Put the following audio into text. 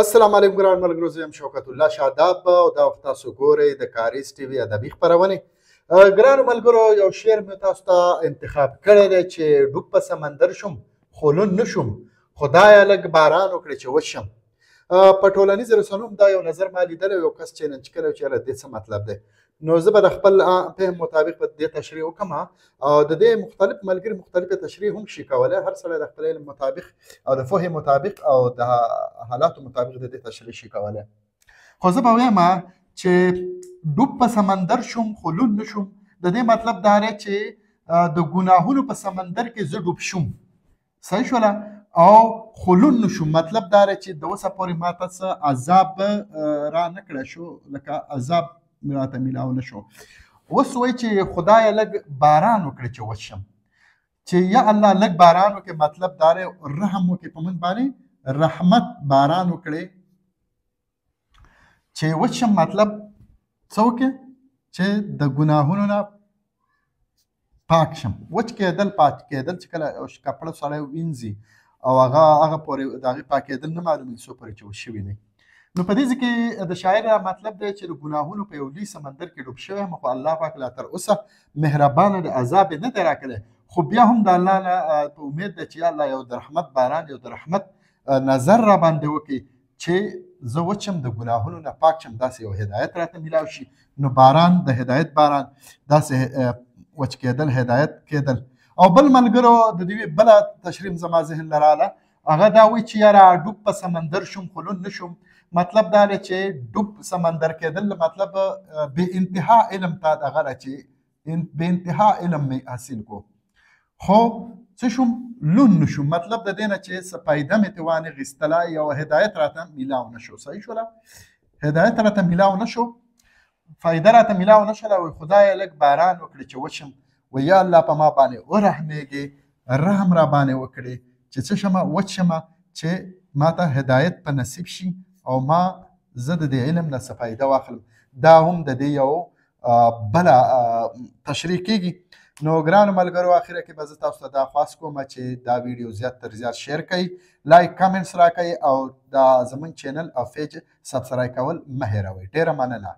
السلام علیکم ګران ملګرو، زه یم شوکت الله شاداب او دا وخت تاسو ګورئ د کاریز ټي وي ادبي خپرونې. ګرانو ملګرو، یو شعر مې تاسو ته انتخاب کړی دی چې ډوب په سمندر شم خو لوند نه شم، خدایه لږ باران وکړې چې وشم. په ټولنیزو رسنیو دا یو نظر ما لیدلی، یو کس چیلنج کړی چې یاره دې څه مطلب دی. نو زه به د خپل فهم مطابق به دې تشریح وکړم او د دې مختلف ملګري مختلفې تشریح هم شي کولی. هر سړی د خپل علم مطابق او د فهم مطابق او د حالاتو مطابق د دې تشریح شي کولی. خو زه به وایم چې ډوب په سمندر شم خو لوند نه شم، د دې مطلب دا دی چې د ګناهونو په سمندر کې زه ډوب شم، صحیح شوله، او خو لوند نه شم مطلب دا دی چې د اوسه پورې ماته څه عذاب را نه کړی شو، لکه عذاب راته میلاو نه شو. اوس وایي چې خدایه لږ باران وکړي چې وشم، چې یا الله لږ باران وکړي مطلب دا دی رحم وکړي په من باندې، رحمت باران وکړي چې وشم مطلب څه وکړي چې د ګناهونو نه پاک شم. وچ کېدل پاک کېدل چې کله کپړه سړی وینځي او هغه پورې د هغې پاکېدل نه معلومېږي څو پورې چې وچ شوي دی. نو په دې ځای کې د شاعر مطلب دی چې د ګناهونو په یو لوی سمندر کې ډوب شوی یم، خو الله پاک لا تر اوسه مهربانه د عذاب یې نه دی راکړی، خو بیا هم د الله نه په امید ده چې یا الله یو د رحمت باران، یو د رحمت نظر را باندې وکړي چې زه وچم د ګناهونو نه پاک شم، داسې یو هدایت راته میلاو شي. نو باران د هدایت باران، داسې وچ کېدل هدایت کېدل. او بل ملګرو د دې بله تشریح زما ذهن له راله، هغه دا وایي چې یاره ډوب په سمندر شم خو لوند نه شم، مطلب دا دی چې ډوب سمندر کېدل مطلب بې انتها علم ته دغه ده چې بې انتها علم مې حاصل کو، خو څه شم لوند نه شم مطلب د دې نه چې څه فایده مې ترې وانخیستله، یو هدایت راته میلاو نه شو. صحیح شوله، هدایت راته میلاو نه شو، فایده راته میلاو نه شوله. وایي خدایه لږ باران وکړي چې وشم، وایي یا الله په ما باندې ورحمېږې، رحم را باندې وکړې چې څه شمه وچ شمه، چې ما ته هدایت په نصیب شي او ما زه د دې علم نه څه فایده واخلم. دا هم د دې یو بله تشریح کېږي. نو ګرانو ملګرو، اخره کې به زه تاسو ته دا خواست کوم چې دا ویډیو زیات تر زیات شیر کړئ، لایک کمنټس راکړئ او دا زموږ چینل او پیج سبسکرایب کول مه هېروئ. ډېره مننه.